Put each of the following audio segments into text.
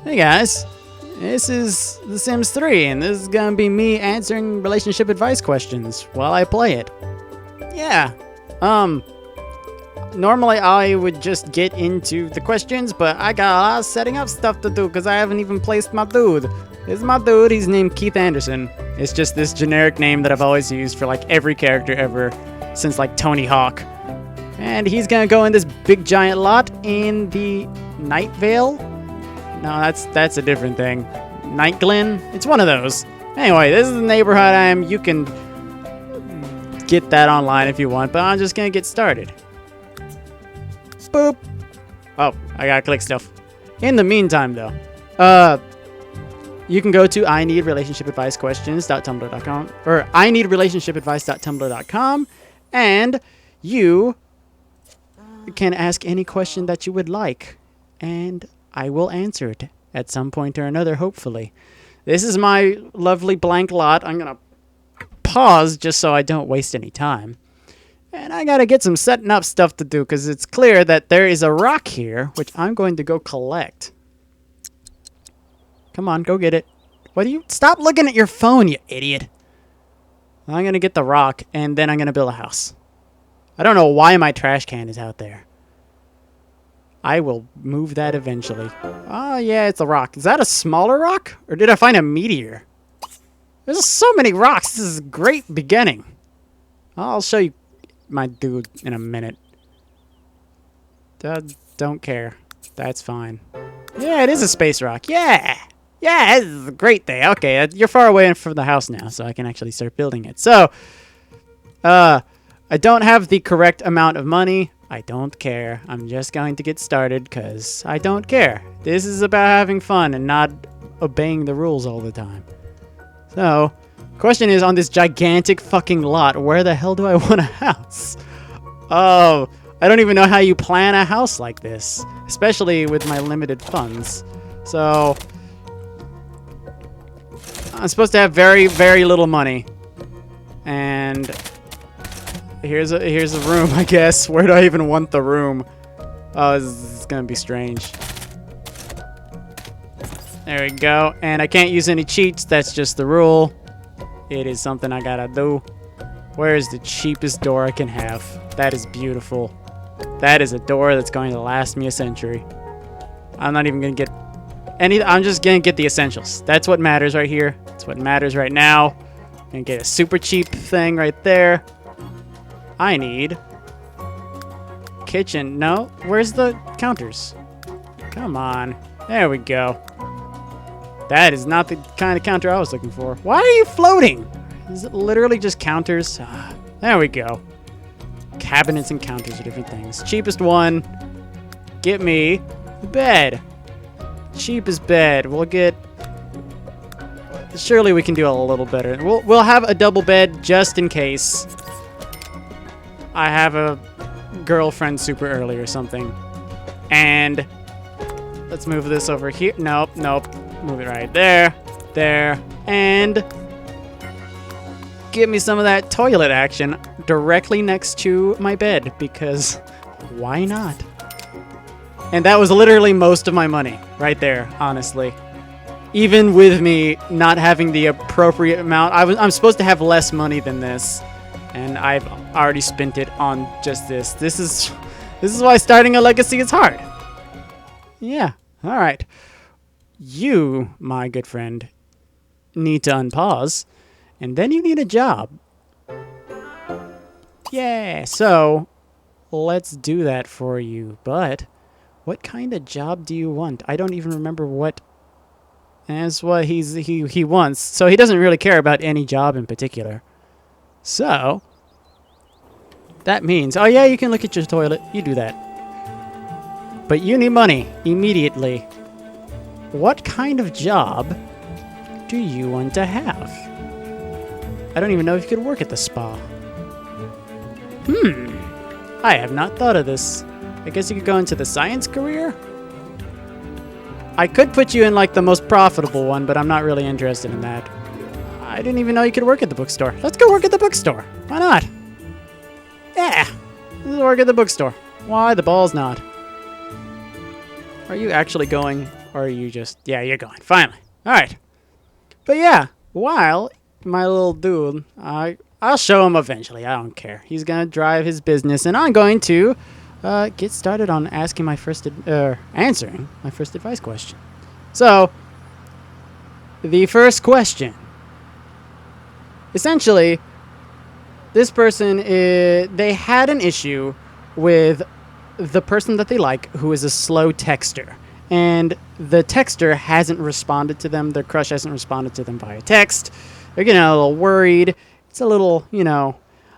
Hey guys, this is The Sims 3, and this is gonna be me answering relationship advice questions while I play it. Yeah, normally I would just get into the questions, but I got a lot of setting up stuff to do because I haven't even placed my dude. This is my dude, he's named Keith Anderson. It's just this generic name that I've always used for like every character ever since like Tony Hawk. And he's gonna go in this big giant lot in the Night Vale. No, that's a different thing. Night Glen? It's one of those. Anyway, this is the neighborhood I am. You can get that online if you want, but I'm just gonna get started. Boop. Oh, I gotta click stuff. In the meantime, though, you can go to ineedrelationshipadvicequestions.tumblr.com or ineedrelationshipadvice.tumblr.com, and you can ask any question that you would like, and I will answer it at some point or another, hopefully. This is my lovely blank lot. I'm going to pause just so I don't waste any time. And I got to get some setting up stuff to do because it's clear that there is a rock here, which I'm going to go collect. Come on, go get it. What do you... Stop looking at your phone, you idiot. I'm going to get the rock, and then I'm going to build a house. I don't know why my trash can is out there. I will move that eventually. Oh, yeah, it's a rock. Is that a smaller rock? Or did I find a meteor? There's so many rocks. This is a great beginning. I'll show you my dude in a minute. Don't care. That's fine. Yeah, it is a space rock. Yeah! Yeah, this is a great day. Okay, you're far away from the house now, so I can actually start building it. So, I don't have the correct amount of money. I don't care. I'm just going to get started because I don't care. This is about having fun and not obeying the rules all the time. So, question is, on this gigantic fucking lot, where the hell do I want a house? Oh, I don't even know how you plan a house like this, especially with my limited funds. So, I'm supposed to have very, very little money. And here's a room, I guess. Where do I even want the room? Oh, this is gonna be strange. There we go. And I can't use any cheats. That's just the rule. It is something I gotta do. Where is the cheapest door I can have? That is beautiful. That is a door that's going to last me a century. I'm not even gonna get any. I'm just gonna get the essentials. That's what matters right here. That's what matters right now. I'm gonna get a super cheap thing right there. I need kitchen. No, where's the counters? Come on. There we go. That is not the kind of counter I was looking for. Why are you floating? Is it literally just counters? There we go. Cabinets and counters are different things. Cheapest one. Get me the bed. Cheapest bed. We'll get... Surely we can do a little better. We'll have a double bed just in case I have a girlfriend super early or something. And let's move this over here. Nope, nope. Move it right there. There. And give me some of that toilet action directly next to my bed, because why not? And that was literally most of my money right there, honestly. Even with me not having the appropriate amount, I'm supposed to have less money than this. And I've already spent it on just this. This is why starting a legacy is hard. Yeah. All right. You, my good friend, need to unpause, and then you need a job. Yeah. So let's do that for you. But what kind of job do you want? I don't even remember what. That's what he wants. So he doesn't really care about any job in particular. So, that means... Oh, yeah, you can look at your toilet. You do that. But you need money immediately. What kind of job do you want to have? I don't even know if you could work at the spa. I have not thought of this. I guess you could go into the science career? I could put you in, like, the most profitable one, but I'm not really interested in that. I didn't even know you could work at the bookstore. Let's go work at the bookstore. Why not? Yeah. Let's work at the bookstore. Why the balls not? Are you actually going Or are you just... Yeah, you're going. Finally. All right. But yeah, while my little dude, I'll show him eventually. I don't care. He's going to drive his business, and I'm going to get started on asking my first... answering my first advice question. So, the first question. Essentially, this person, they had an issue with the person that they like who is a slow texter. And the texter hasn't responded to them. Their crush hasn't responded to them via text. They're getting a little worried. It's a little,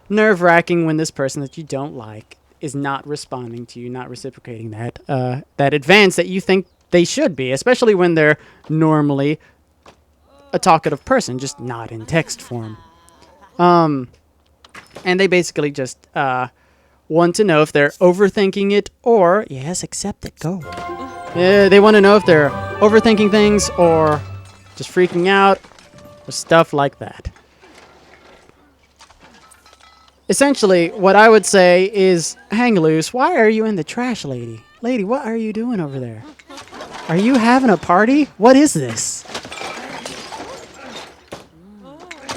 nerve-wracking when this person that you don't like is not responding to you, not reciprocating that advance that you think they should be, especially when they're normally a talkative person, just not in text form. And they basically just want to know if they're overthinking it or, yes, accept it, go. They want to know if they're overthinking things or just freaking out or stuff like that. Essentially, what I would say is, hang loose. Why are you in the trash, lady? Lady, what are you doing over there? Are you having a party? What is this?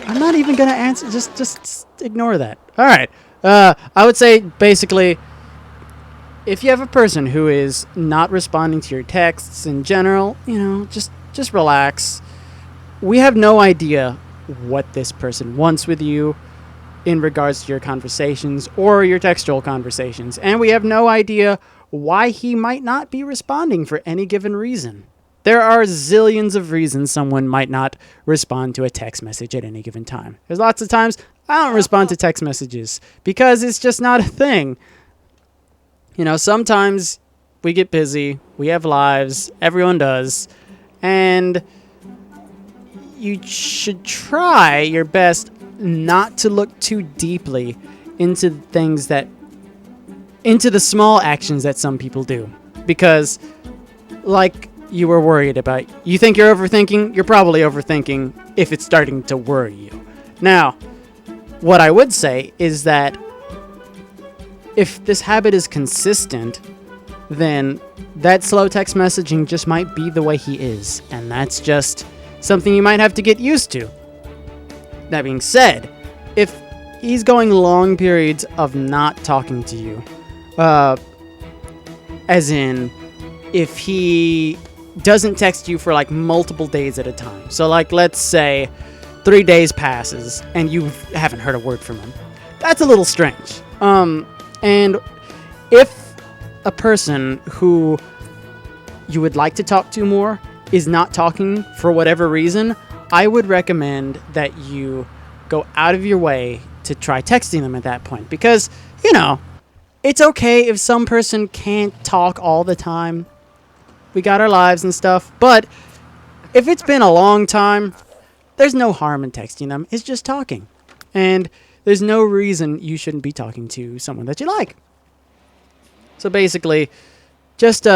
I'm not even going to answer. Just ignore that. All right. I would say, basically, if you have a person who is not responding to your texts in general, just relax. We have no idea what this person wants with you in regards to your conversations or your textual conversations. And we have no idea why he might not be responding for any given reason. There are zillions of reasons someone might not respond to a text message at any given time. There's lots of times I don't respond to text messages because it's just not a thing. Sometimes we get busy, we have lives, everyone does, and you should try your best not to look too deeply into the small actions that some people do. Because, like you were worried about, you think you're overthinking, you're probably overthinking if it's starting to worry you. Now, what I would say is that if this habit is consistent, then that slow text messaging just might be the way he is. And that's just something you might have to get used to. That being said, if he's going long periods of not talking to you, as in if he doesn't text you for like multiple days at a time. So like, let's say 3 days passes and you haven't heard a word from him. That's a little strange. And if a person who you would like to talk to more is not talking for whatever reason, I would recommend that you go out of your way to try texting them at that point. Because, it's okay if some person can't talk all the time. We got our lives and stuff. But if it's been a long time, there's no harm in texting them. It's just talking. And there's no reason you shouldn't be talking to someone that you like. So basically, just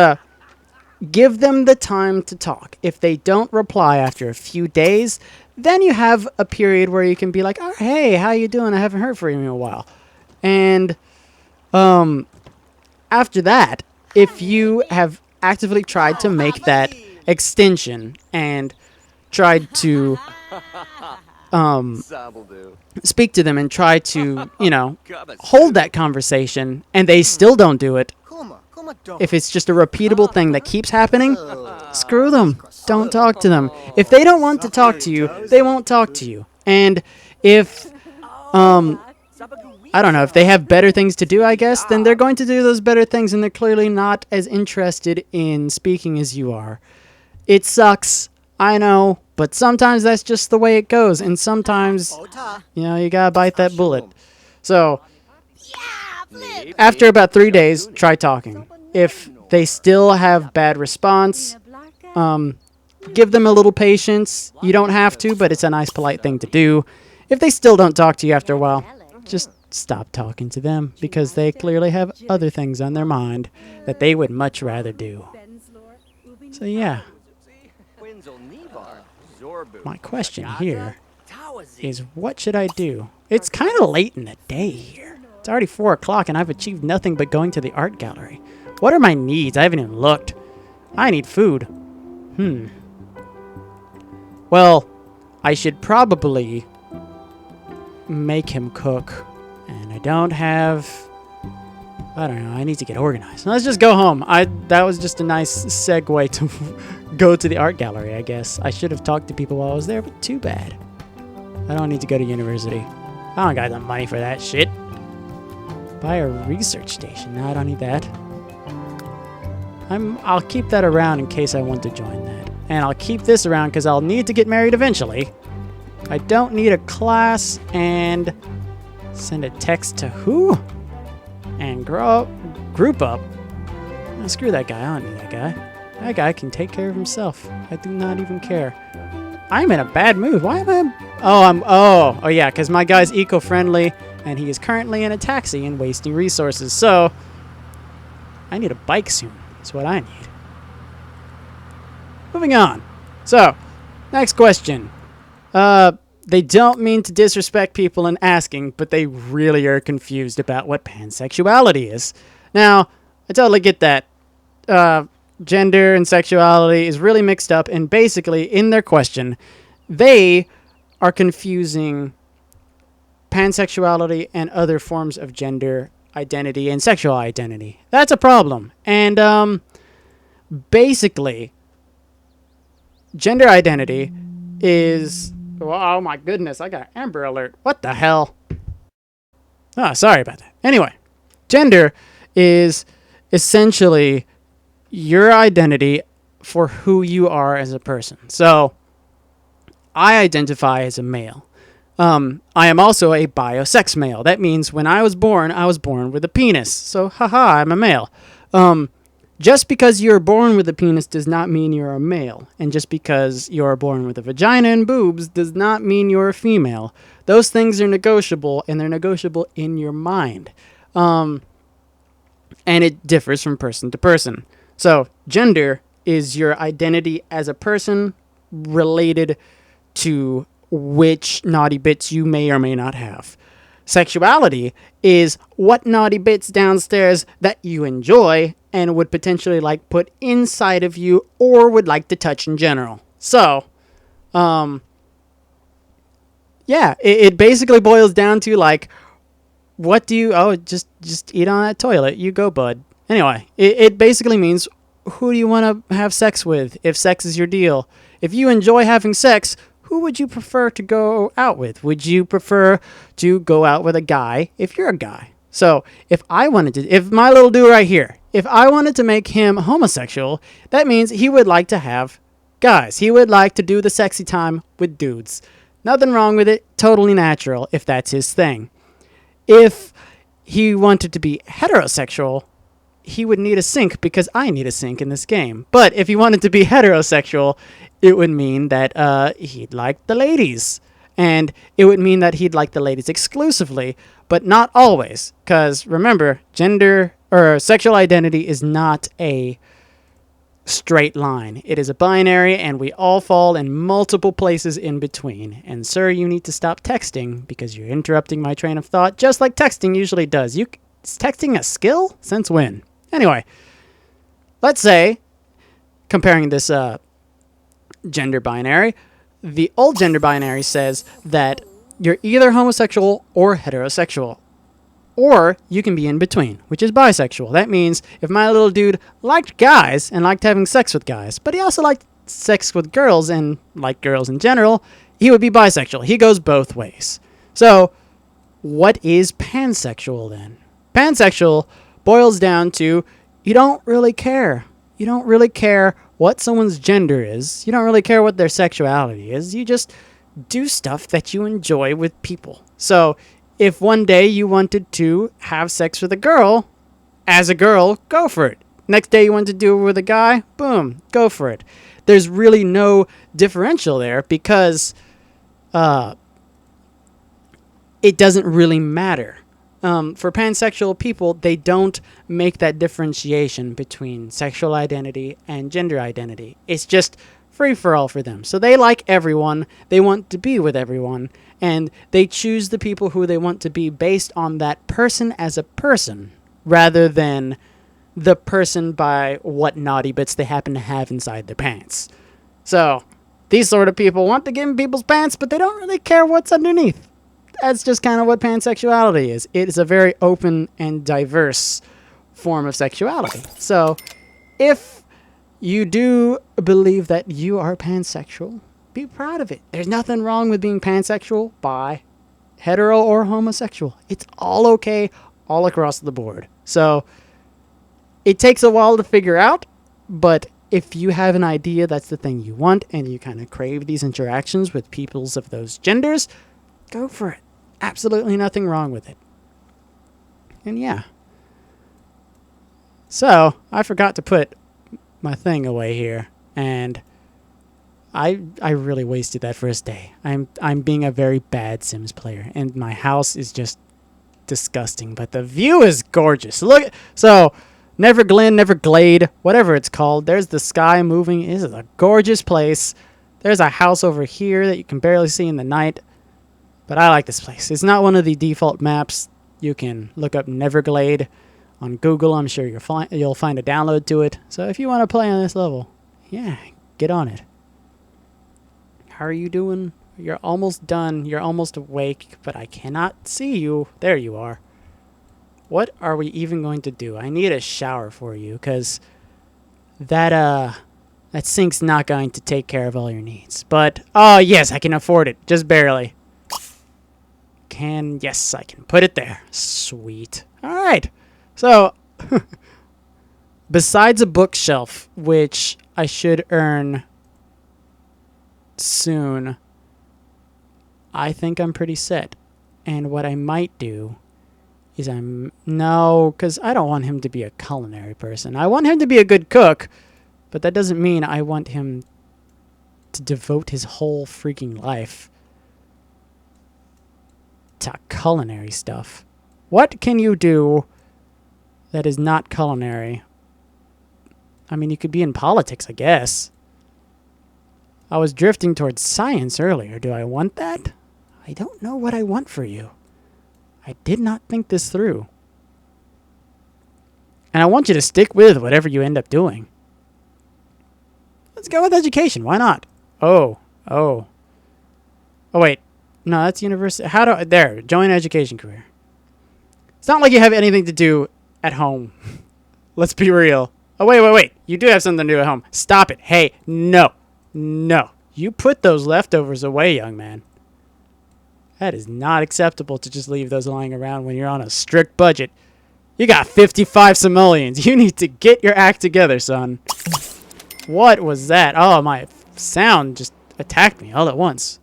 give them the time to talk. If they don't reply after a few days, then you have a period where you can be like, oh, hey, how you doing? I haven't heard from you in a while. And after that, if you have actively tried to make that extension and tried to speak to them and try to, hold that conversation and they still don't do it, if it's just a repeatable thing that keeps happening, screw them. Don't talk to them. If they don't want to talk to you, they won't talk to you. And if, I don't know, if they have better things to do, I guess, then they're going to do those better things and they're clearly not as interested in speaking as you are. It sucks, I know, but sometimes that's just the way it goes. And sometimes, you gotta bite that bullet. So, after about 3 days, try talking. If they still have bad response, give them a little patience. You don't have to, but it's a nice, polite thing to do. If they still don't talk to you after a while, just stop talking to them because they clearly have other things on their mind that they would much rather do. So yeah. My question here is, what should I do? It's kind of late in the day here. It's already 4 o'clock and I've achieved nothing but going to the art gallery. What are my needs? I haven't even looked. I need food. Well, I should probably make him cook. And I don't have... I don't know. I need to get organized. Let's just go home. That was just a nice segue to go to the art gallery, I guess. I should have talked to people while I was there, but too bad. I don't need to go to university. I don't got the money for that shit. Buy a research station. No, I don't need that. I'll keep that around in case I want to join that. And I'll keep this around because I'll need to get married eventually. I don't need a class and send a text to who? And group up. Oh, screw that guy. I don't need that guy. That guy can take care of himself. I do not even care. I'm in a bad mood. Why am I... Oh, yeah, because my guy's eco-friendly, and he is currently in a taxi and wasting resources. So, I need a bike soon. That's what I need. Moving on. So, next question. They don't mean to disrespect people in asking, but they really are confused about what pansexuality is. Now, I totally get that. Gender and sexuality is really mixed up, and basically, in their question, they are confusing pansexuality and other forms of gender identity and sexual identity. That's a problem. And basically, gender identity is... Oh my goodness, I got Amber Alert. What the hell? Oh, sorry about that. Anyway, gender is essentially your identity for who you are as a person. So, I identify as a male. I am also a biosex male. That means when I was born with a penis. So, haha, I'm a male. Just because you're born with a penis does not mean you're a male. And just because you're born with a vagina and boobs does not mean you're a female. Those things are negotiable, and they're negotiable in your mind. And it differs from person to person. So, gender is your identity as a person related to which naughty bits you may or may not have. Sexuality is what naughty bits downstairs that you enjoy and would potentially like put inside of you or would like to touch in general. So, yeah, it basically boils down to like, what do you, just eat on that toilet. You go, bud. Anyway, it basically means who do you want to have sex with if sex is your deal. If you enjoy having sex, who would you prefer to go out with? Would you prefer to go out with a guy if you're a guy? So if my little dude right here, if I wanted to make him homosexual, that means he would like to have guys. He would like to do the sexy time with dudes. Nothing wrong with it. Totally natural if that's his thing. If he wanted to be heterosexual, he would need a sink because I need a sink in this game. But if he wanted to be heterosexual, it would mean that he'd like the ladies. And it would mean that he'd like the ladies exclusively, but not always. Because remember, gender or sexual identity is not a straight line. It is a binary, and we all fall in multiple places in between. And sir, you need to stop texting because you're interrupting my train of thought, just like texting usually does. Is texting a skill? Since when? Anyway, let's say, comparing this gender binary, the old gender binary says that you're either homosexual or heterosexual. Or you can be in between, which is bisexual. That means if my little dude liked guys and liked having sex with guys, but he also liked sex with girls and liked girls in general, he would be bisexual. He goes both ways. So, what is pansexual then? Pansexual boils down to you don't really care. You don't really care what someone's gender is. You don't really care what their sexuality is. You just do stuff that you enjoy with people. So, if one day you wanted to have sex with a girl, as a girl, go for it. Next day you want to do it with a guy, boom, go for it. There's really no differential there because it doesn't really matter. For pansexual people, they don't make that differentiation between sexual identity and gender identity. It's just free-for-all for them. So they like everyone, they want to be with everyone, and they choose the people who they want to be based on that person as a person, rather than the person by what naughty bits they happen to have inside their pants. So, these sort of people want to get in people's pants, but they don't really care what's underneath. That's just kind of what pansexuality is. It is a very open and diverse form of sexuality. So, if you do believe that you are pansexual, be proud of it. There's nothing wrong with being pansexual, bi, hetero, or homosexual. It's all okay all across the board. So, it takes a while to figure out, but if you have an idea that's the thing you want and you kind of crave these interactions with peoples of those genders, go for it. Absolutely nothing wrong with it. And yeah. So, I forgot to put my thing away here, and I really wasted that first day. I'm being a very bad Sims player, and my house is just disgusting, but the view is gorgeous. Look, so Neverglade, whatever it's called. There's the sky moving. This is a gorgeous place. There's a house over here that you can barely see in the night. But I like this place. It's not one of the default maps. You can look up Neverglade on Google. I'm sure you'll find a download to it. So if you want to play on this level, yeah, get on it. How are you doing? You're almost done. You're almost awake, but I cannot see you. There you are. What are we even going to do? I need a shower for you, because that sink's not going to take care of all your needs. But, oh, yes, I can afford it. Just barely. Yes, I can put it there. Sweet. All right. So, besides a bookshelf, which I should earn soon, I think I'm pretty set. And what I might do is because I don't want him to be a culinary person. I want him to be a good cook, but that doesn't mean I want him to devote his whole freaking life to culinary stuff. What can you do that is not culinary? I mean, you could be in politics, I guess. I was drifting towards science earlier. Do I want that? I don't know what I want for you. I did not think this through. And I want you to stick with whatever you end up doing. Let's go with education. Why not? Oh, wait. No, that's university. There, join education career. It's not like you have anything to do at home. Let's be real. Oh, wait. You do have something to do at home. Stop it. Hey, no. You put those leftovers away, young man. That is not acceptable to just leave those lying around when you're on a strict budget. You got 55 simoleons. You need to get your act together, son. What was that? Oh, my sound just attacked me all at once.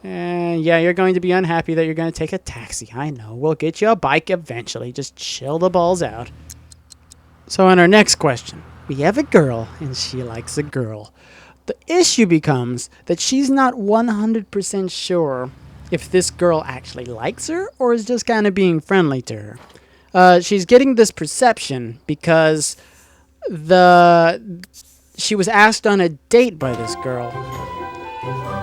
And yeah, you're going to be unhappy that you're going to take a taxi. I know. We'll get you a bike eventually. Just chill the balls out. So on our next question, we have a girl and she likes a girl. The issue becomes that she's not 100% sure if this girl actually likes her or is just kind of being friendly to her. She's getting this perception because she was asked on a date by this girl.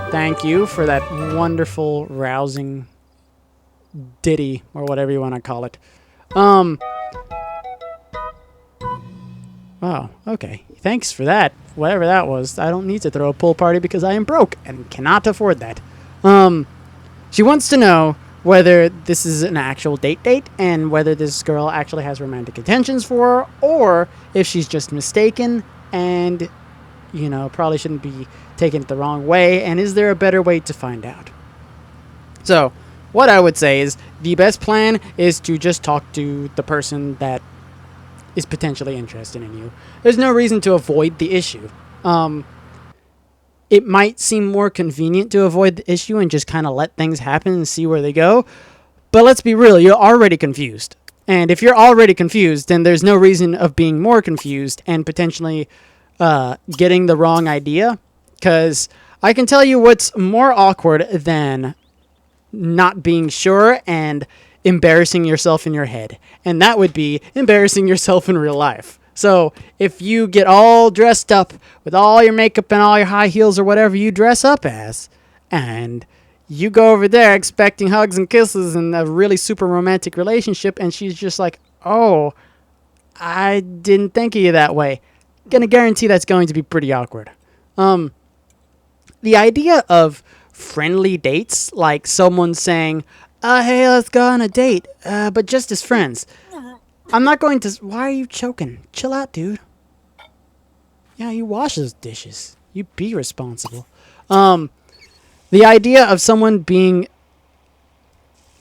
Thank you for that wonderful, rousing ditty, or whatever you want to call it. Oh, okay. Thanks for that. Whatever that was. I don't need to throw a pool party because I am broke and cannot afford that. She wants to know whether this is an actual date and whether this girl actually has romantic intentions for her, or if she's just mistaken and, probably shouldn't be taking it the wrong way, and is there a better way to find out? So, what I would say is the best plan is to just talk to the person that is potentially interested in you. There's no reason to avoid the issue. It might seem more convenient to avoid the issue and just kind of let things happen and see where they go. But let's be real, you're already confused. And if you're already confused, then there's no reason of being more confused and potentially getting the wrong idea. Because I can tell you what's more awkward than not being sure and embarrassing yourself in your head. And that would be embarrassing yourself in real life. So if you get all dressed up with all your makeup and all your high heels or whatever you dress up as, and you go over there expecting hugs and kisses and a really super romantic relationship, and she's just like, oh, I didn't think of you that way. Gonna guarantee that's going to be pretty awkward. The idea of friendly dates, like someone saying, hey, let's go on a date, but just as friends. I'm not going to... Why are you choking? Chill out, dude. Yeah, you wash those dishes. You be responsible. The idea of someone being...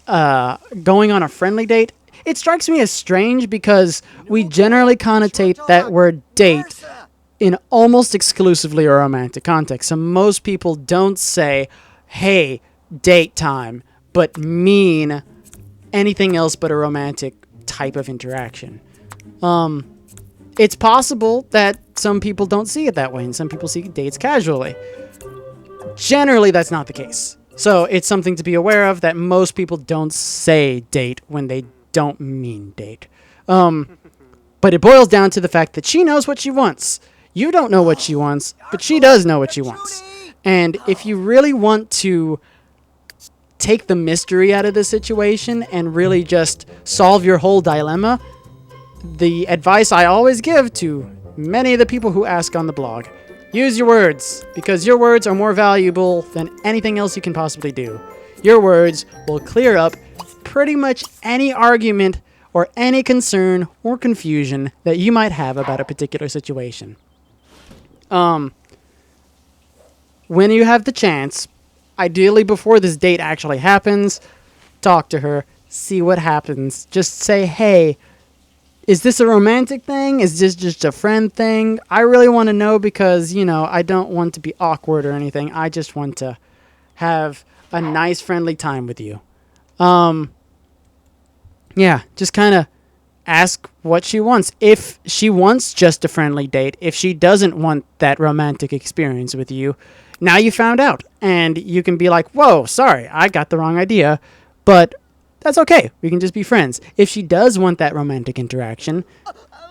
going on a friendly date, it strikes me as strange because we generally connotate that word date in almost exclusively a romantic context. So most people don't say, hey, date time, but mean anything else but a romantic type of interaction. It's possible that some people don't see it that way, and some people see dates casually. Generally, that's not the case. So it's something to be aware of that most people don't say date when they don't mean date. But it boils down to the fact that she knows what she wants. You don't know what she wants, but she does know what she wants. And if you really want to take the mystery out of the situation and really just solve your whole dilemma, the advice I always give to many of the people who ask on the blog, use your words, because your words are more valuable than anything else you can possibly do. Your words will clear up pretty much any argument or any concern or confusion that you might have about a particular situation. When you have the chance, ideally before this date actually happens, talk to her, see what happens. Just say, hey, is this a romantic thing? Is this just a friend thing? I really want to know because, I don't want to be awkward or anything. I just want to have a nice, friendly time with you. Yeah, just kind of ask what she wants. If she wants just a friendly date, if she doesn't want that romantic experience with you, now you found out. And you can be like, whoa, sorry, I got the wrong idea. But that's okay. We can just be friends. If she does want that romantic interaction,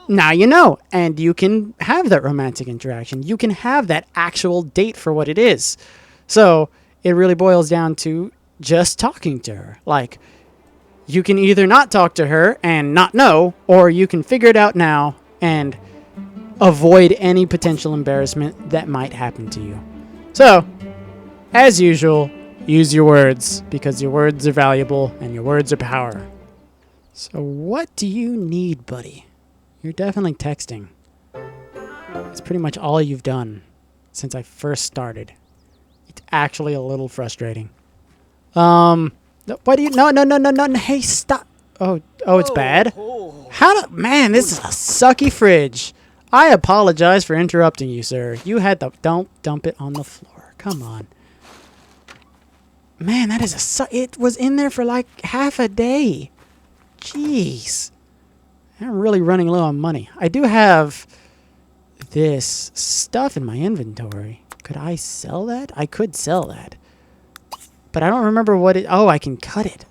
now you know. And you can have that romantic interaction. You can have that actual date for what it is. So it really boils down to just talking to her. Like, you can either not talk to her and not know, or you can figure it out now and avoid any potential embarrassment that might happen to you. So, as usual, use your words, because your words are valuable and your words are power. So what do you need, buddy? You're definitely texting. It's pretty much all you've done since I first started. It's actually a little frustrating. What do you... No. Hey, stop. Oh, it's bad? Man, this is a sucky fridge. I apologize for interrupting you, sir. You had the... Don't dump it on the floor. Come on. Man, that is it was in there for like half a day. Jeez. I'm really running low on money. I do have this stuff in my inventory. Could I sell that? I could sell that. But I don't remember what it... Oh, I can cut it.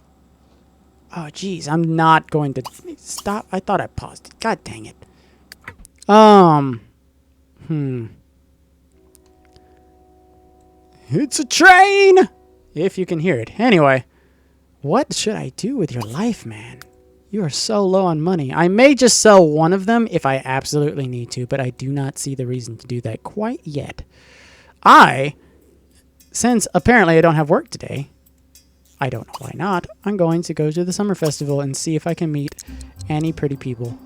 Oh, jeez. I'm not going to... Stop. I thought I paused it. God dang it. It's a train! If you can hear it. Anyway. What should I do with your life, man? You are so low on money. I may just sell one of them if I absolutely need to, but I do not see the reason to do that quite yet. Since apparently I don't have work today, I don't know why not, I'm going to go to the summer festival and see if I can meet any pretty people.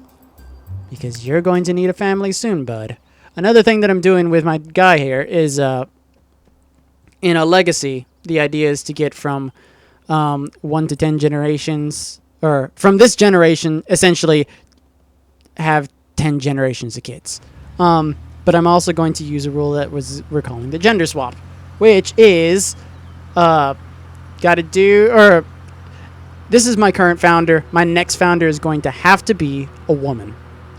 Because you're going to need a family soon, bud. Another thing that I'm doing with my guy here is, in a legacy, the idea is to get from 1 to 10 generations, or from this generation, essentially have 10 generations of kids. But I'm also going to use a rule that we're calling the gender swap, which is, this is my current founder. My next founder is going to have to be a woman.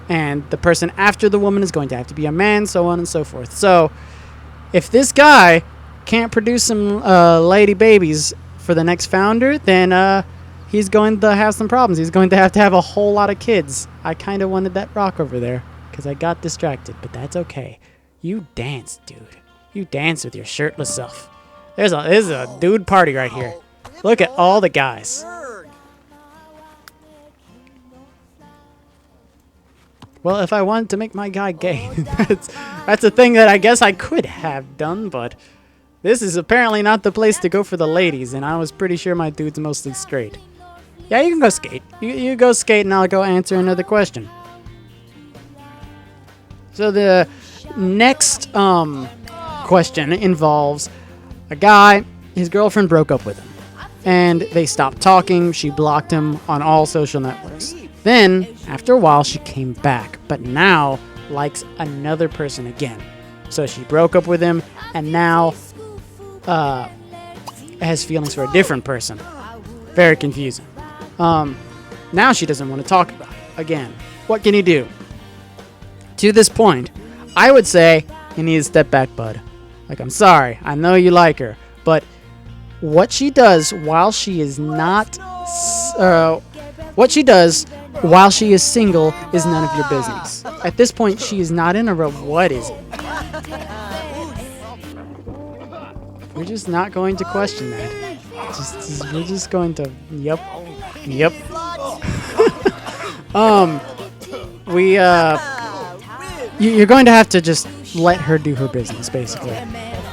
And the person after the woman is going to have to be a man, so on and so forth. So, if this guy can't produce some lady babies for the next founder, then he's going to have some problems. He's going to have a whole lot of kids. I kind of wanted that rock over there, because I got distracted, but that's okay. You dance, dude. You dance with your shirtless self. This is a dude party right here. Look at all the guys. Well, if I wanted to make my guy gay, that's a thing that I guess I could have done, but this is apparently not the place to go for the ladies, and I was pretty sure my dude's mostly straight. Yeah, you can go skate. You go skate, and I'll go answer another question. So the next question involves a guy, his girlfriend broke up with him, and they stopped talking. She blocked him on all social networks. Then, after a while, she came back, but now likes another person again. So she broke up with him, and now has feelings for a different person. Very confusing. Now she doesn't want to talk about it again. What can you do? To this point, I would say you need to step back, bud. Like, I'm sorry, I know you like her, but what she does while she is not, what she does while she is single is none of your business. At this point, she is not in a what is it? We're just not going to question that. We're just going to, yep. You're going to have to just let her do her business, basically.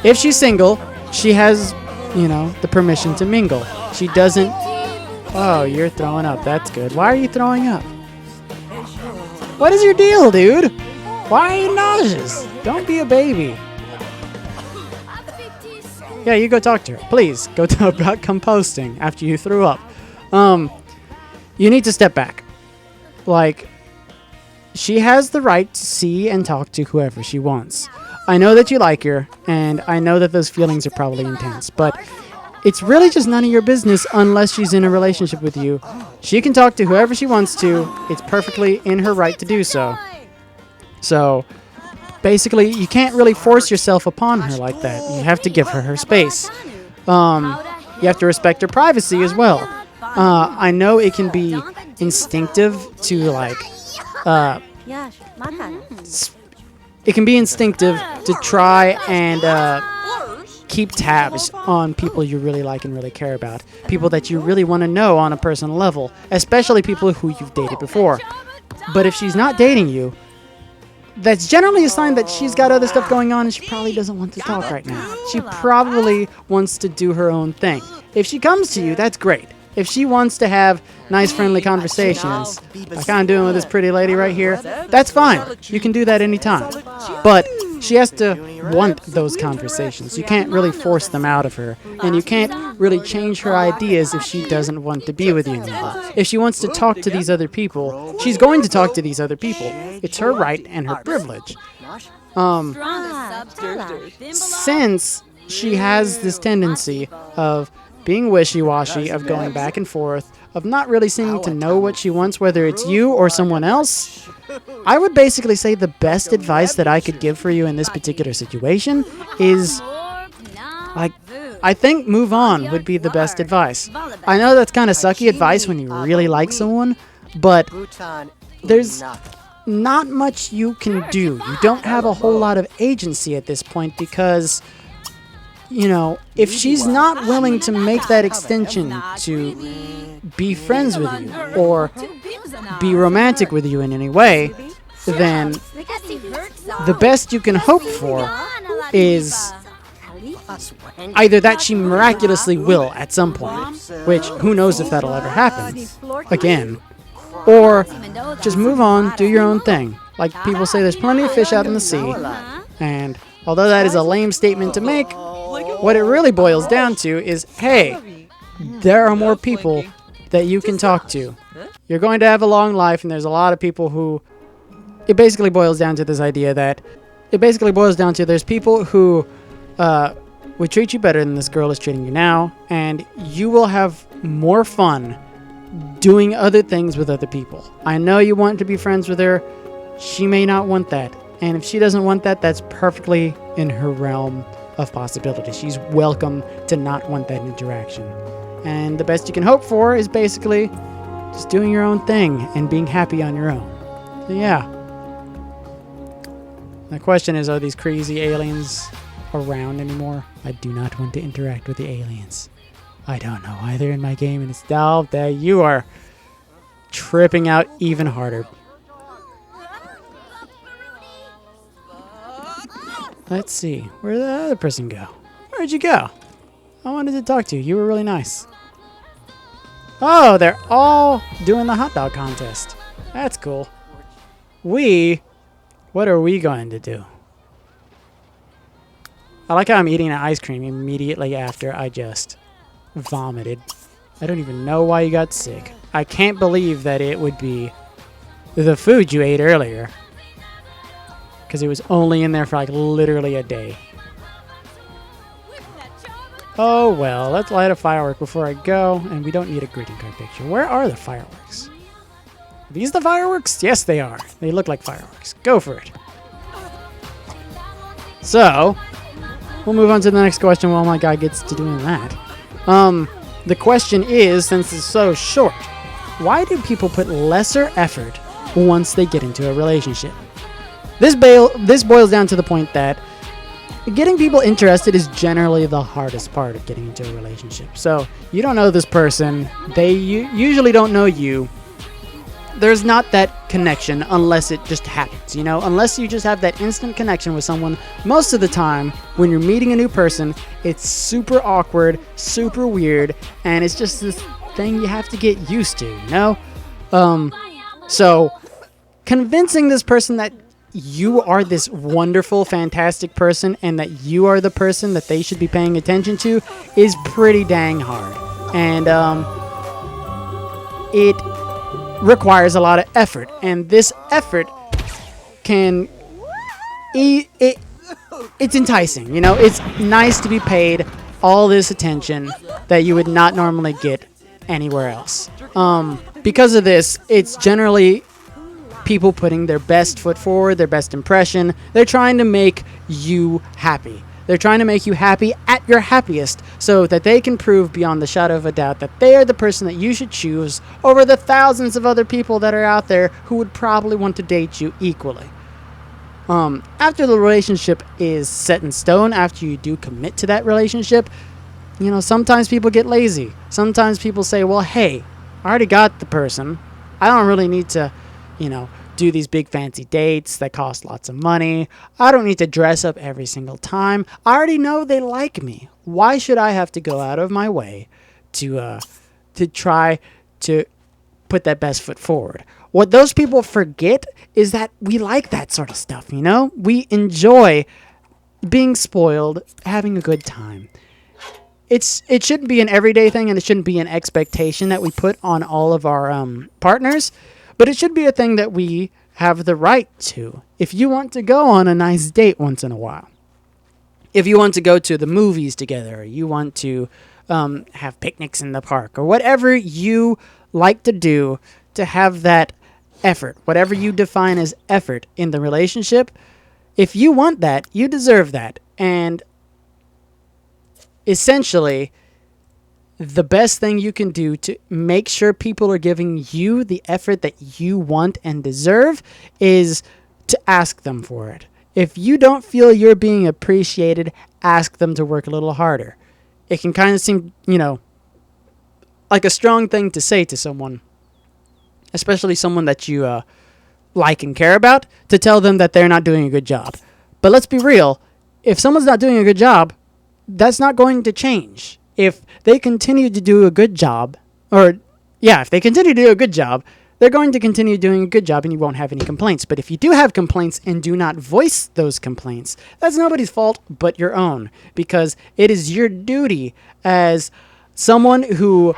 If she's single, she has, the permission to mingle. She doesn't. Oh, you're throwing up. That's good. Why are you throwing up? What is your deal, dude? Why are you nauseous? Don't be a baby. Yeah, you go talk to her. Please, go talk about composting after you threw up. You need to step back. Like, she has the right to see and talk to whoever she wants. I know that you like her, and I know that those feelings are probably intense, but it's really just none of your business unless she's in a relationship with you. She can talk to whoever she wants to. It's perfectly in her right to do so. So, basically, you can't really force yourself upon her like that. You have to give her her space. You have to respect her privacy as well. I know it can be instinctive to, it can be instinctive to try and keep tabs on people you really like and really care about. People that you really want to know on a personal level, especially people who you've dated before. But if she's not dating you, that's generally a sign that she's got other stuff going on and she probably doesn't want to talk right now. She probably wants to do her own thing. If she comes to you, that's great. If she wants to have nice, friendly conversations, like I'm doing with this pretty lady right here, that's fine. You can do that anytime. But she has to want those conversations. You can't really force them out of her. And you can't really change her ideas if she doesn't want to be with you anymore. If she wants to talk to these other people, she's going to talk to these other people. It's her right and her privilege. Since she has this tendency of being wishy-washy, of going back and forth, of not really seeming to know what she wants, whether it's you or someone else, I would basically say the best advice that I could give for you in this particular situation is, I think move on would be the best advice. I know that's kind of sucky advice when you really like someone, but there's not much you can do. You don't have a whole lot of agency at this point because, if she's not willing to make that extension to be friends with you or be romantic with you in any way, then the best you can hope for is either that she miraculously will at some point, which who knows if that'll ever happen again, or just move on, do your own thing. Like people say, there's plenty of fish out in the sea, and although that is a lame statement to make, what it really boils down to is, hey, there are more people that you can talk to. You're going to have a long life, and there's a lot of people who... It basically boils down to this idea that... there's people who would treat you better than this girl is treating you now, and you will have more fun doing other things with other people. I know you want to be friends with her. She may not want that. And if she doesn't want that, that's perfectly in her realm of possibility. She's welcome to not want that interaction. And the best you can hope for is basically just doing your own thing and being happy on your own. So yeah. The question is, are these crazy aliens around anymore? I do not want to interact with the aliens. I don't know why they're in my game, and it's there you are tripping out even harder. Let's see. Where'd the other person go? Where'd you go? I wanted to talk to you. You were really nice. Oh, they're all doing the hot dog contest. That's cool. What are we going to do? I like how I'm eating an ice cream immediately after I just vomited. I don't even know why you got sick. I can't believe that it would be the food you ate earlier. Because it was only in there for like literally a day. Oh well, let's light a firework before I go. And we don't need a greeting card picture. Where are the fireworks? Are these the fireworks? Yes, they are. They look like fireworks. Go for it. So, we'll move on to the next question while my guy gets to doing that. The question is, since it's so short, why do people put lesser effort once they get into a relationship? This boils down to the point that getting people interested is generally the hardest part of getting into a relationship. So, you don't know this person. They usually don't know you. There's not that connection unless it just happens, you know? Unless you just have that instant connection with someone. Most of the time, when you're meeting a new person, it's super awkward, super weird, and it's just this thing you have to get used to, you know? So, convincing this person that you are this wonderful, fantastic person and that you are the person that they should be paying attention to is pretty dang hard. And, it requires a lot of effort, and this effort can it's enticing, you know. It's nice to be paid all this attention that you would not normally get anywhere else. Because of this, it's generally people putting their best foot forward, their best impression. They're trying to make you happy. They're trying to make you happy at your happiest so that they can prove beyond the shadow of a doubt that they are the person that you should choose over the thousands of other people that are out there who would probably want to date you equally. After the relationship is set in stone, after you do commit to that relationship, you know, sometimes people get lazy. Sometimes people say, well, hey, I already got the person. I don't really need to, you know, do these big fancy dates that cost lots of money. I don't need to dress up every single time. I already know they like me. Why should I have to go out of my way to try to put that best foot forward? What those people forget is that we like that sort of stuff, you know? We enjoy being spoiled, having a good time. It shouldn't be an everyday thing, and it shouldn't be an expectation that we put on all of our partners. But it should be a thing that we have the right to. If you want to go on a nice date once in a while, if you want to go to the movies together, or you want to have picnics in the park, or whatever you like to do to have that effort, whatever you define as effort in the relationship, if you want that, you deserve that. And essentially, the best thing you can do to make sure people are giving you the effort that you want and deserve is to ask them for it. If you don't feel you're being appreciated, ask them to work a little harder. It can kind of seem, you know, like a strong thing to say to someone, especially someone that you like and care about, to tell them that they're not doing a good job. But let's be real. If someone's not doing a good job, that's not going to change. If they continue to do a good job, if they continue to do a good job, they're going to continue doing a good job and you won't have any complaints. But if you do have complaints and do not voice those complaints, that's nobody's fault but your own, because it is your duty as someone who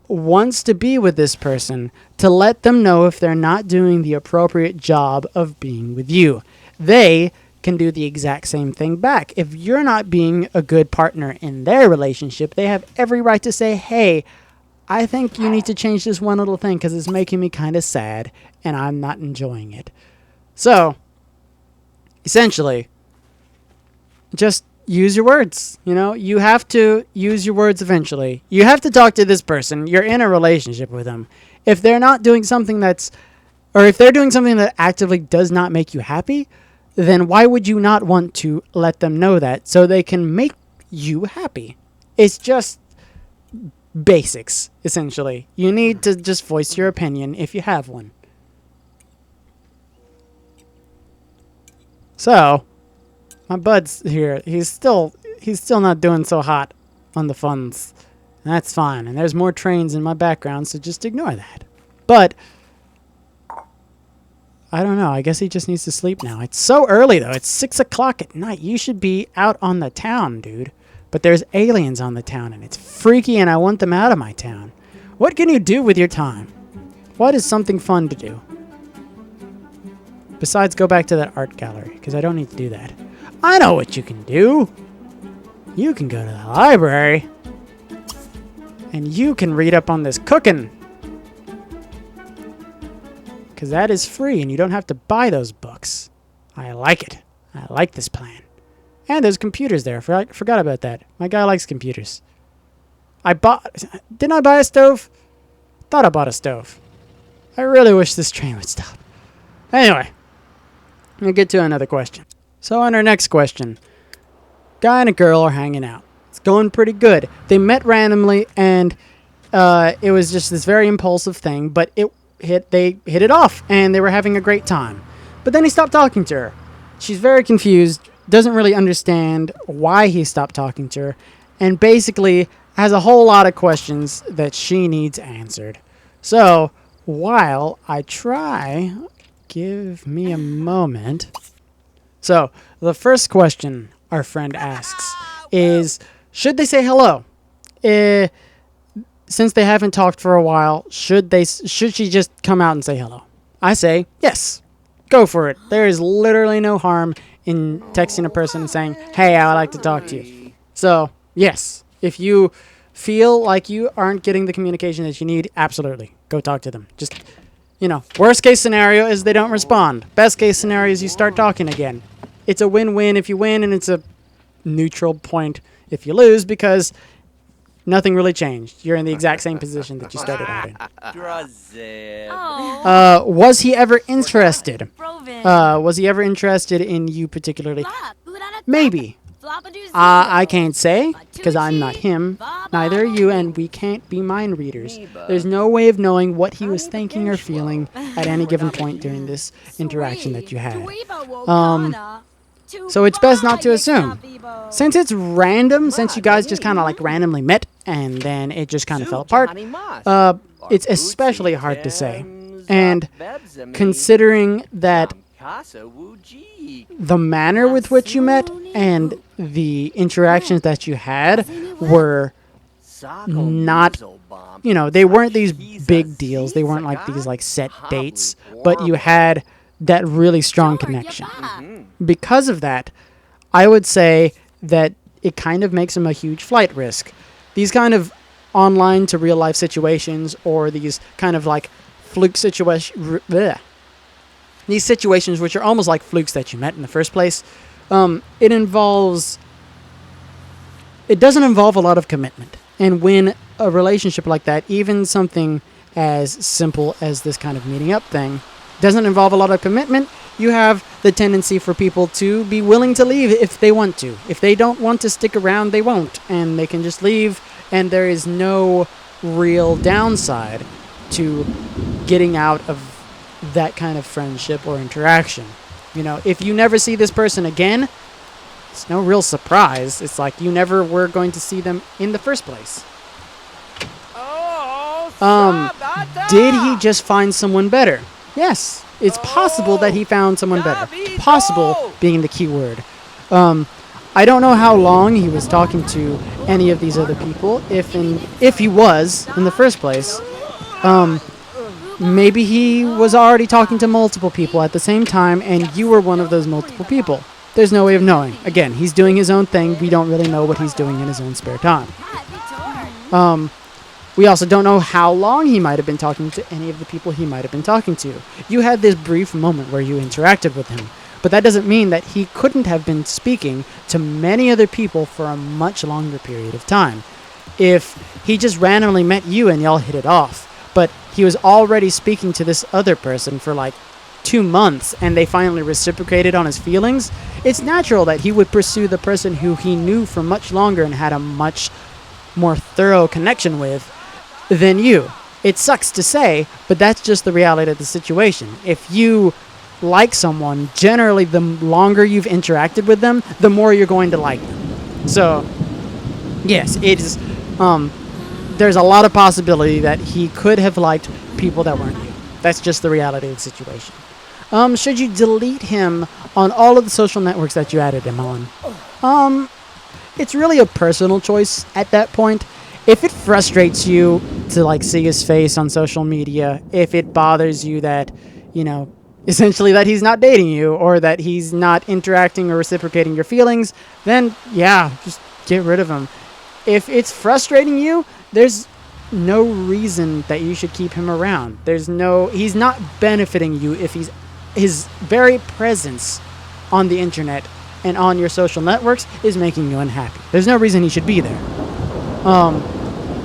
wants to be with this person to let them know if they're not doing the appropriate job of being with you. They can do the exact same thing back. If you're not being a good partner in their relationship, they have every right to say, hey, I think you need to change this one little thing because it's making me kind of sad and I'm not enjoying it. So, essentially, just use your words. You know, you have to use your words eventually. You have to talk to this person. You're in a relationship with them. If they're not doing something if they're doing something that actively does not make you happy, then why would you not want to let them know that so they can make you happy? It's just basics, essentially. You need to just voice your opinion if you have one. So, My bud's here. He's still not doing so hot on the funds. That's fine. And there's more trains in my background, so just ignore that. But I don't know. I guess he just needs to sleep now. It's so early, though. It's 6 o'clock at night. You should be out on the town, dude. But there's aliens on the town, and it's freaky, and I want them out of my town. What can you do with your time? What is something fun to do? Besides, go back to that art gallery, because I don't need to do that. I know what you can do. You can go to the library, and you can read up on this cooking. Because that is free, and you don't have to buy those books. I like it. I like this plan. And there's computers there. Forgot about that. My guy likes computers. Didn't I buy a stove? Thought I bought a stove. I really wish this train would stop. Anyway, we'll get to another question. So on our next question, guy and a girl are hanging out. It's going pretty good. They met randomly, and it was just this very impulsive thing, but they hit it off, and they were having a great time. But then he stopped talking to her. She's very confused, doesn't really understand why he stopped talking to her, and basically has a whole lot of questions that she needs answered. So, while I try, give me a moment. So, the first question our friend asks is, should they say hello? Since they haven't talked for a while, should she just come out and say hello? I say, yes. Go for it. There is literally no harm in texting a person and saying, hey, I would like to talk to you. So, yes. If you feel like you aren't getting the communication that you need, absolutely. Go talk to them. Just, worst case scenario is they don't respond. Best case scenario is you start talking again. It's a win-win if you win, and it's a neutral point if you lose, because nothing really changed. You're in the exact same position that you started out in. Was he ever interested? Was he ever interested in you particularly? Maybe. I can't say, because I'm not him. Neither are you, and we can't be mind readers. There's no way of knowing what he was thinking or feeling at any given point during this interaction that you had. So it's best not to assume. Since it's random, since you guys just kind of randomly met, and then it just kind of fell apart, it's especially hard to say. And considering that the manner with which you met and the interactions that you had were not, they weren't these big deals. They weren't like these set dates, but you had that really strong connection. Because of that, I would say that it kind of makes him a huge flight risk. These kind of online to real life situations, or these kind of fluke situations, these situations which are almost like flukes that you met in the first place, it doesn't involve a lot of commitment. And when a relationship like that, even something as simple as this kind of meeting up thing, doesn't involve a lot of commitment, you have the tendency for people to be willing to leave if they want to. If they don't want to stick around, they won't, and they can just leave, and there is no real downside to getting out of that kind of friendship or interaction. If you never see this person again, it's no real surprise. It's like you never were going to see them in the first place. Did he just find someone better? Yes, it's possible that he found someone better. Possible being the key word. I don't know how long he was talking to any of these other people, if he was in the first place. Maybe he was already talking to multiple people at the same time, and you were one of those multiple people. There's no way of knowing. Again, he's doing his own thing. We don't really know what he's doing in his own spare time. We also don't know how long he might have been talking to any of the people he might have been talking to. You had this brief moment where you interacted with him, but that doesn't mean that he couldn't have been speaking to many other people for a much longer period of time. If he just randomly met you and y'all hit it off, but he was already speaking to this other person for 2 months and they finally reciprocated on his feelings, it's natural that he would pursue the person who he knew for much longer and had a much more thorough connection with than you. It sucks to say, but that's just the reality of the situation. If you like someone, generally the longer you've interacted with them, the more you're going to like them. So, yes, it is. There's a lot of possibility that he could have liked people that weren't you. That's just the reality of the situation. Should you delete him on all of the social networks that you added him on? It's really a personal choice at that point. If it frustrates you to like see his face on social media, if it bothers you that, essentially that he's not dating you or that he's not interacting or reciprocating your feelings, then yeah, just get rid of him. If it's frustrating you, there's no reason that you should keep him around. He's not benefiting you if his very presence on the internet and on your social networks is making you unhappy. There's no reason he should be there.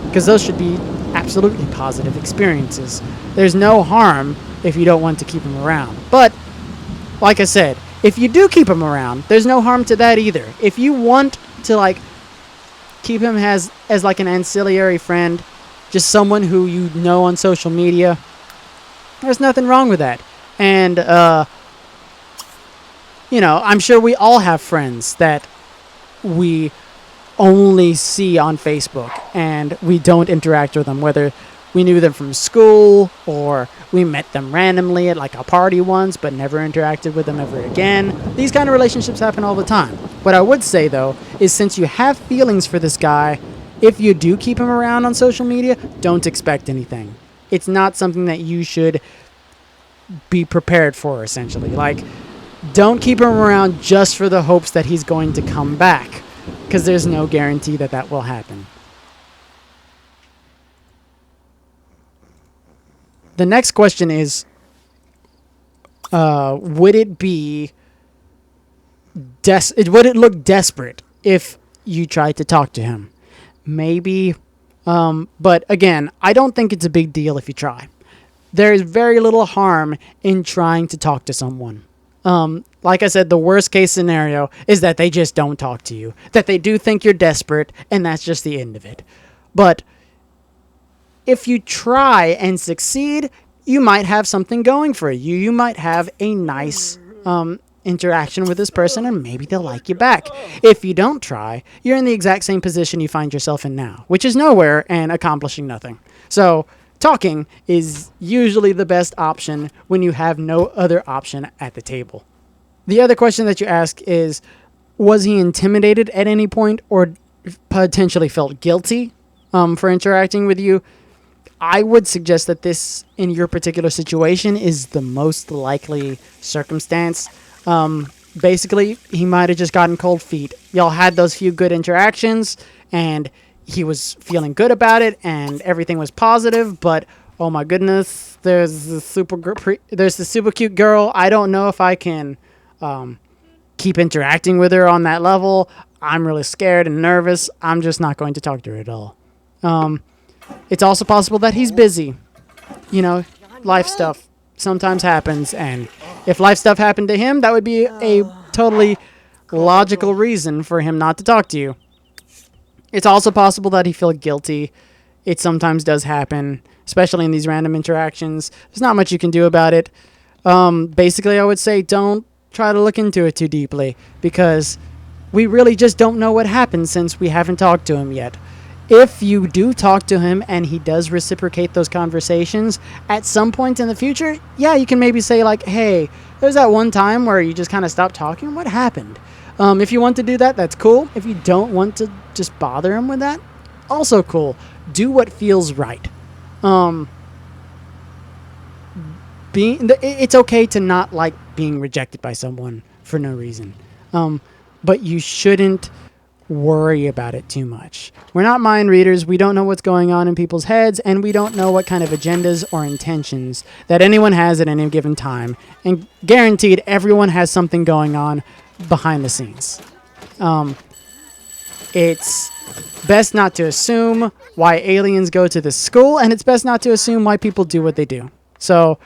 Because those should be absolutely positive experiences. There's no harm if you don't want to keep him around. But, like I said, if you do keep him around, there's no harm to that either. If you want to, keep him as like an ancillary friend, just someone who you know on social media, there's nothing wrong with that. And, I'm sure we all have friends that we only see on Facebook and we don't interact with them, whether we knew them from school or we met them randomly at a party once but never interacted with them ever again. These kind of relationships happen all the time. What I would say, though, is since you have feelings for this guy, if you do keep him around on social media, don't expect anything. It's not something that you should be prepared for, essentially. Don't keep him around just for the hopes that he's going to come back, because there's no guarantee that that will happen. The next question is, would it look desperate if you tried to talk to him? Maybe, but again, I don't think it's a big deal if you try. There is very little harm in trying to talk to someone. Like I said, the worst case scenario is that they just don't talk to you, that they do think you're desperate, and that's just the end of it. But if you try and succeed, you might have something going for you. You might have a nice interaction with this person, and maybe they'll like you back. If you don't try, you're in the exact same position you find yourself in now, which is nowhere and accomplishing nothing. So talking is usually the best option when you have no other option at the table. The other question that you ask is, was he intimidated at any point or potentially felt guilty for interacting with you? I would suggest that this, in your particular situation, is the most likely circumstance. Basically, he might have just gotten cold feet. Y'all had those few good interactions, and he was feeling good about it, and everything was positive, but oh my goodness, there's the super cute girl. I don't know if I can keep interacting with her on that level. I'm really scared and nervous. I'm just not going to talk to her at all. It's also possible that he's busy. Life stuff sometimes happens, and if life stuff happened to him, that would be a totally logical reason for him not to talk to you. It's also possible that he felt guilty. It sometimes does happen, especially in these random interactions. There's not much you can do about it. Basically, I would say don't try to look into it too deeply, because we really just don't know what happened since we haven't talked to him yet. If you do talk to him and he does reciprocate those conversations at some point in the future, yeah, you can maybe say hey, there's that one time where you just kind of stopped talking. What happened? If you want to do that, that's cool. If you don't want to just bother him with that, also cool. Do what feels right. It's okay to not like being rejected by someone for no reason. But you shouldn't worry about it too much. We're not mind readers. We don't know what's going on in people's heads, and we don't know what kind of agendas or intentions that anyone has at any given time. And guaranteed, everyone has something going on behind the scenes. It's best not to assume why aliens go to this school, and it's best not to assume why people do what they do. So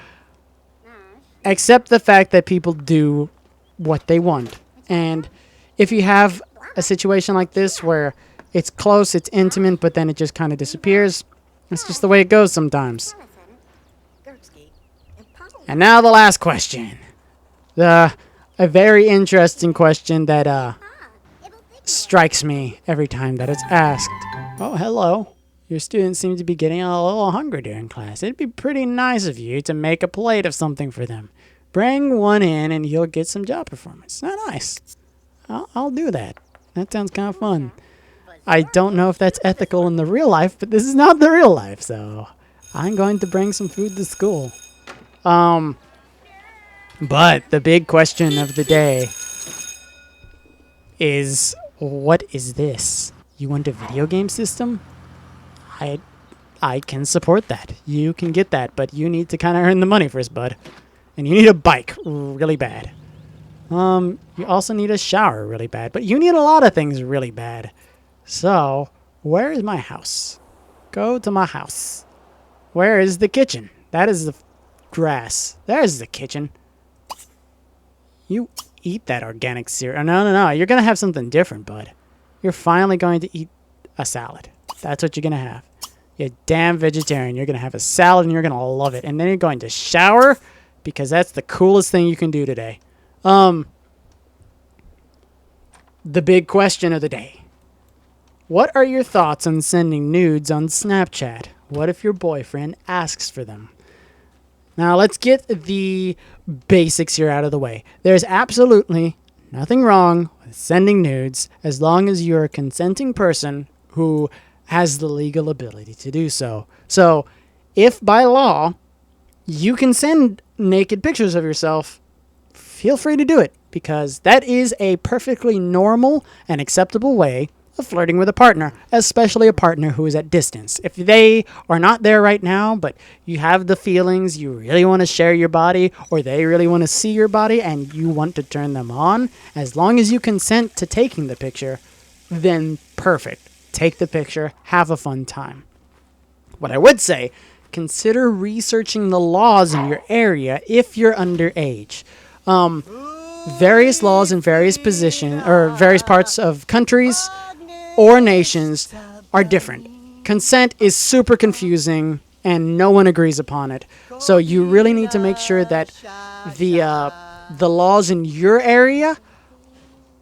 accept the fact that people do what they want. And if you have a situation like this where it's close, it's intimate, but then it just kind of disappears, it's just the way it goes sometimes. And now the last question. A very interesting question that strikes me every time that it's asked. Oh, hello. Your students seem to be getting a little hungry during class. It'd be pretty nice of you to make a plate of something for them. Bring one in and you'll get some job performance. Not nice. I'll do that. That sounds kind of fun. I don't know if that's ethical in the real life, but this is not the real life, so I'm going to bring some food to school. But the big question of the day is, what is this? You want a video game system? I can support that. You can get that, but you need to kind of earn the money first, bud. And you need a bike really bad. You also need a shower really bad, but you need a lot of things really bad. So, where is my house? Go to my house. Where is the kitchen? That is the grass. There's the kitchen. You eat that organic cereal. No. You're going to have something different, bud. You're finally going to eat a salad. That's what you're going to have. You're a damn vegetarian. You're going to have a salad and you're going to love it. And then you're going to shower because that's the coolest thing you can do today. The big question of the day. What are your thoughts on sending nudes on Snapchat? What if your boyfriend asks for them? Now, let's get the basics here out of the way. There's absolutely nothing wrong with sending nudes as long as you're a consenting person who has the legal ability to do so. So, if by law you can send naked pictures of yourself, feel free to do it because that is a perfectly normal and acceptable way of flirting with a partner, especially a partner who is at distance. If they are not there right now, but you have the feelings, you really want to share your body, or they really want to see your body and you want to turn them on, as long as you consent to taking the picture, then perfect. Take the picture, have a fun time. What I would say, consider researching the laws in your area if you're underage. Various laws in various positions or various parts of countries or nations are different. Consent is super confusing and no one agrees upon it. So you really need to make sure that the laws in your area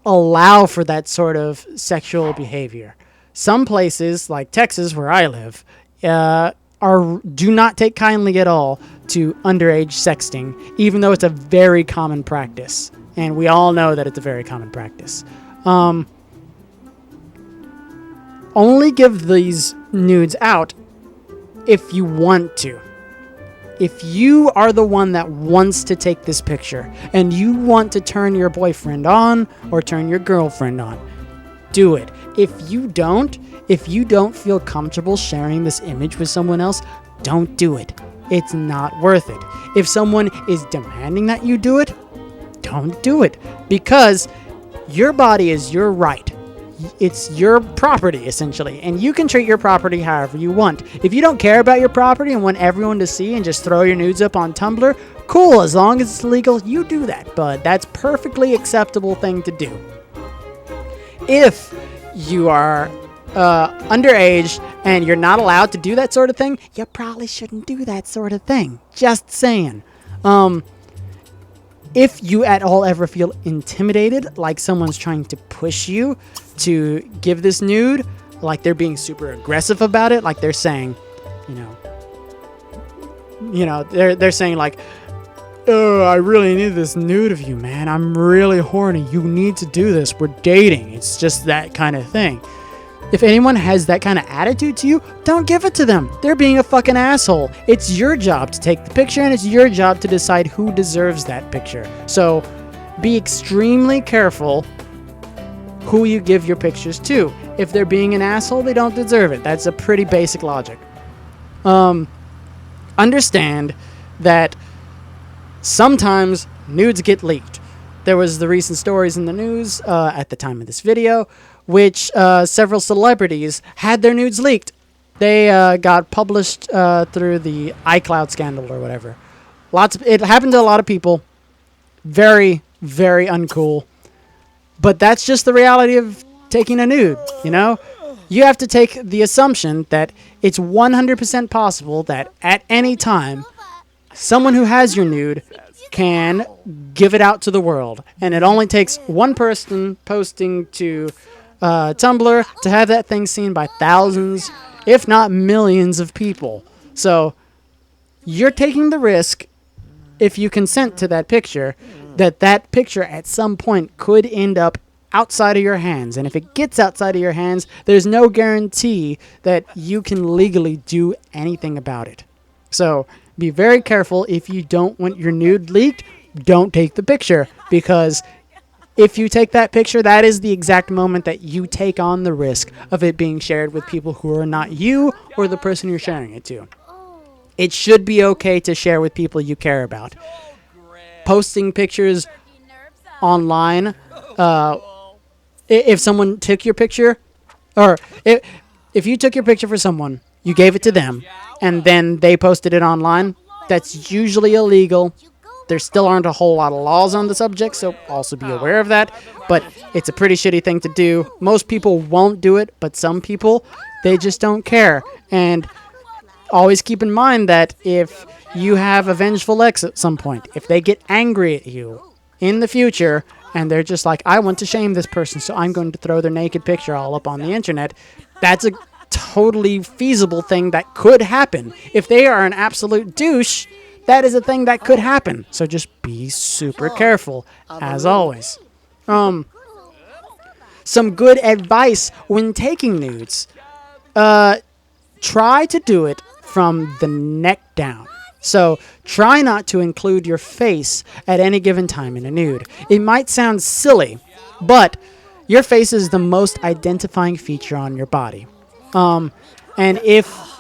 allow for that sort of sexual behavior. Some places, like Texas, where I live, do not take kindly at all to underage sexting, even though it's a very common practice. And we all know that it's a very common practice. Only give these nudes out if you want to. If you are the one that wants to take this picture and you want to turn your boyfriend on or turn your girlfriend on, do it. If you don't feel comfortable sharing this image with someone else, don't do it. It's not worth it. If someone is demanding that you do it, don't do it. Because your body is your right. It's your property, essentially, and you can treat your property however you want. If you don't care about your property and want everyone to see and just throw your nudes up on Tumblr, cool, as long as it's legal, you do that, but that's perfectly acceptable thing to do. If you are underage and you're not allowed to do that sort of thing, you probably shouldn't do that sort of thing. Just saying. If you at all ever feel intimidated, like someone's trying to push you to give this nude, like they're being super aggressive about it, like they're saying, they're saying like, oh, I really need this nude of you, man. I'm really horny. You need to do this. We're dating. It's just that kind of thing. If anyone has that kind of attitude to you, don't give it to them. They're being a fucking asshole. It's your job to take the picture, and it's your job to decide who deserves that picture. So be extremely careful who you give your pictures to. If they're being an asshole, they don't deserve it. That's a pretty basic logic. Understand that sometimes nudes get leaked. There was the recent stories in the news at the time of this video, which several celebrities had their nudes leaked. They got published through the iCloud scandal or whatever. It happened to a lot of people. Very, very uncool. But that's just the reality of taking a nude, You have to take the assumption that it's 100% possible that at any time, someone who has your nude can give it out to the world. And it only takes one person posting to Tumblr to have that thing seen by thousands, if not millions of people. So you're taking the risk, if you consent to that picture, that picture at some point could end up outside of your hands. And if it gets outside of your hands, there's no guarantee that you can legally do anything about it. So be very careful. If you don't want your nude leaked, don't take the picture, because if you take that picture, that is the exact moment that you take on the risk of it being shared with people who are not you or the person you're sharing it to. It should be okay to share with people you care about. Posting pictures online, if someone took your picture, or if you took your picture for someone, you gave it to them, and then they posted it online, that's usually illegal. There still aren't a whole lot of laws on the subject, so also be aware of that. But it's a pretty shitty thing to do. Most people won't do it, but some people, they just don't care. And always keep in mind that if you have a vengeful ex at some point, if they get angry at you in the future, and they're just like, I want to shame this person, so I'm going to throw their naked picture all up on the internet, that's a totally feasible thing that could happen. If they are an absolute douche, that is a thing that could happen. So just be super careful, as always. Some good advice when taking nudes. Try to do it from the neck down. So try not to include your face at any given time in a nude. It might sound silly, but your face is the most identifying feature on your body. And if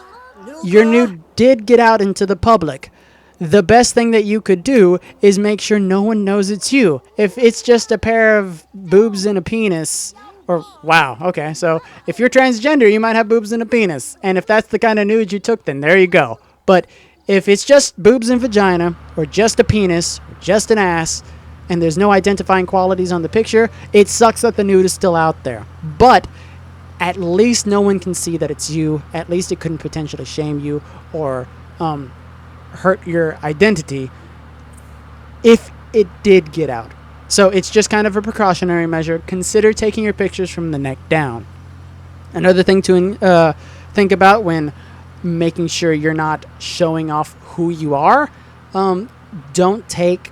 your nude did get out into the public, the best thing that you could do is make sure no one knows it's you. If it's just a pair of boobs and a penis, or wow, okay, so if you're transgender, you might have boobs and a penis. And if that's the kind of nude you took, then there you go. But if it's just boobs and vagina, or just a penis, or just an ass, and there's no identifying qualities on the picture, it sucks that the nude is still out there. But at least no one can see that it's you. At least it couldn't potentially shame you or hurt your identity if it did get out. So it's just kind of a precautionary measure. Consider taking your pictures from the neck down. Another thing to think about when making sure you're not showing off who you are, don't take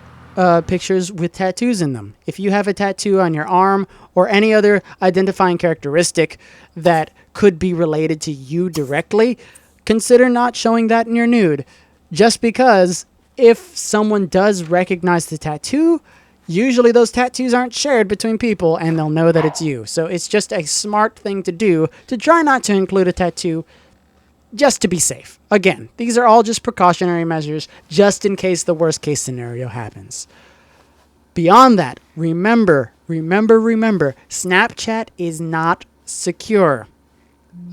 pictures with tattoos in them. If you have a tattoo on your arm or any other identifying characteristic that could be related to you directly, consider not showing that in your nude. Just because if someone does recognize the tattoo, usually those tattoos aren't shared between people and they'll know that it's you. So it's just a smart thing to do to try not to include a tattoo just to be safe. Again, these are all just precautionary measures just in case the worst case scenario happens. Beyond that, remember, Snapchat is not secure.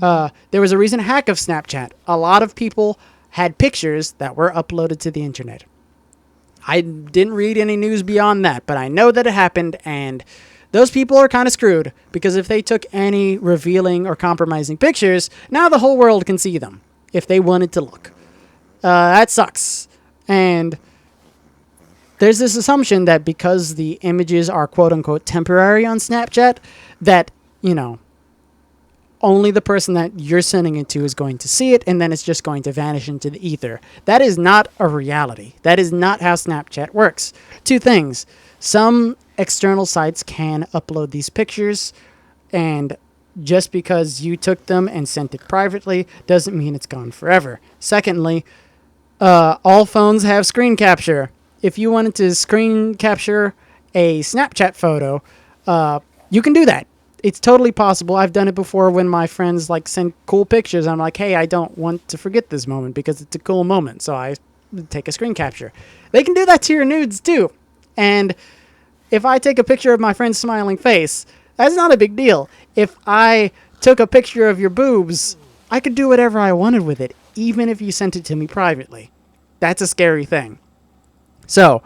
There was a recent hack of Snapchat. A lot of people had pictures that were uploaded to the internet. I didn't read any news beyond that, but I know that it happened, and those people are kind of screwed, because if they took any revealing or compromising pictures, now the whole world can see them if they wanted to look. That sucks. And there's this assumption that because the images are quote-unquote temporary on Snapchat, that, only the person that you're sending it to is going to see it, and then it's just going to vanish into the ether. That is not a reality. That is not how Snapchat works. Two things. Some external sites can upload these pictures, and just because you took them and sent it privately doesn't mean it's gone forever. Secondly, all phones have screen capture. If you wanted to screen capture a Snapchat photo, you can do that. It's totally possible. I've done it before when my friends send cool pictures. I'm like, hey, I don't want to forget this moment because it's a cool moment. So I take a screen capture. They can do that to your nudes too. And if I take a picture of my friend's smiling face, that's not a big deal. If I took a picture of your boobs, I could do whatever I wanted with it, even if you sent it to me privately. That's a scary thing. So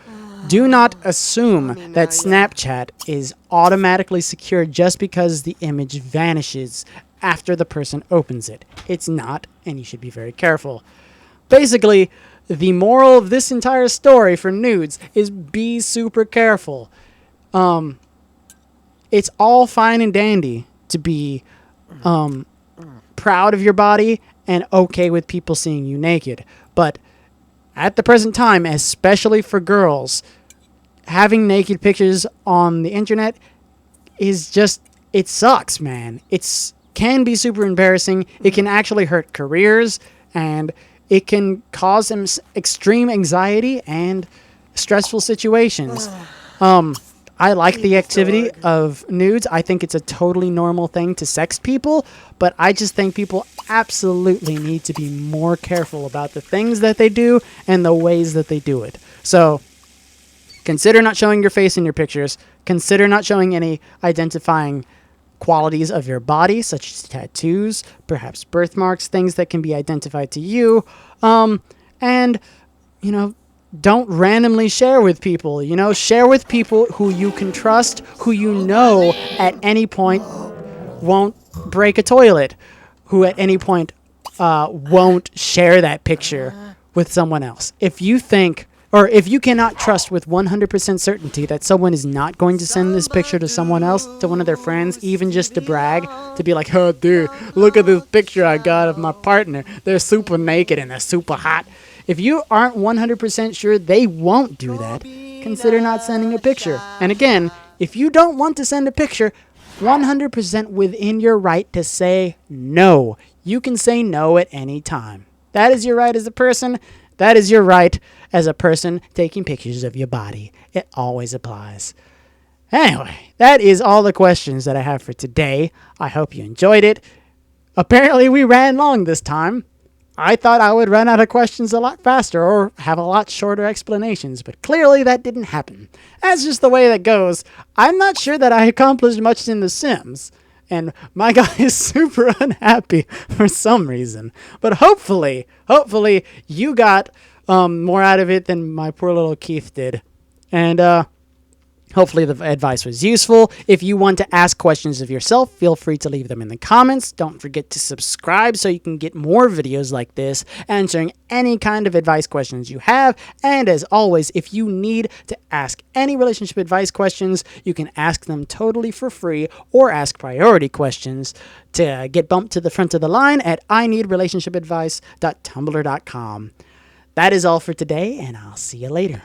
do not assume that Snapchat is automatically secure just because the image vanishes after the person opens it. It's not, and you should be very careful. Basically, the moral of this entire story for nudes is be super careful. It's all fine and dandy to be proud of your body and okay with people seeing you naked. But at the present time, especially for girls, having naked pictures on the internet is just, it sucks, man. It can be super embarrassing. It can actually hurt careers, and it can cause some extreme anxiety and stressful situations. I like the activity of nudes. I think it's a totally normal thing to sext people, but I just think people absolutely need to be more careful about the things that they do and the ways that they do it. So consider not showing your face in your pictures. Consider not showing any identifying qualities of your body, such as tattoos, perhaps birthmarks, things that can be identified to you. And, you know, don't randomly share with people. You know, share with people who you can trust, who you know at any point won't break a toilet, who at any point won't share that picture with someone else. If you think, or if you cannot trust with 100% certainty that someone is not going to send this picture to someone else, to one of their friends, even just to brag, to be like, oh, dude, look at this picture I got of my partner. They're super naked and they're super hot. If you aren't 100% sure they won't do that, consider not sending a picture. And again, if you don't want to send a picture, 100% within your right to say no. You can say no at any time. That is your right as a person. That is your right as a person taking pictures of your body. It always applies. Anyway, that is all the questions that I have for today. I hope you enjoyed it. Apparently we ran long this time. I thought I would run out of questions a lot faster or have a lot shorter explanations, but clearly that didn't happen. That's just the way that goes. I'm not sure that I accomplished much in The Sims, and my guy is super unhappy for some reason. But hopefully you got more out of it than my poor little Keith did. And hopefully the advice was useful. If you want to ask questions of yourself, feel free to leave them in the comments. Don't forget to subscribe so you can get more videos like this, answering any kind of advice questions you have. And as always, if you need to ask any relationship advice questions, you can ask them totally for free or ask priority questions to get bumped to the front of the line at ineedrelationshipadvice.tumblr.com. That is all for today, and I'll see you later.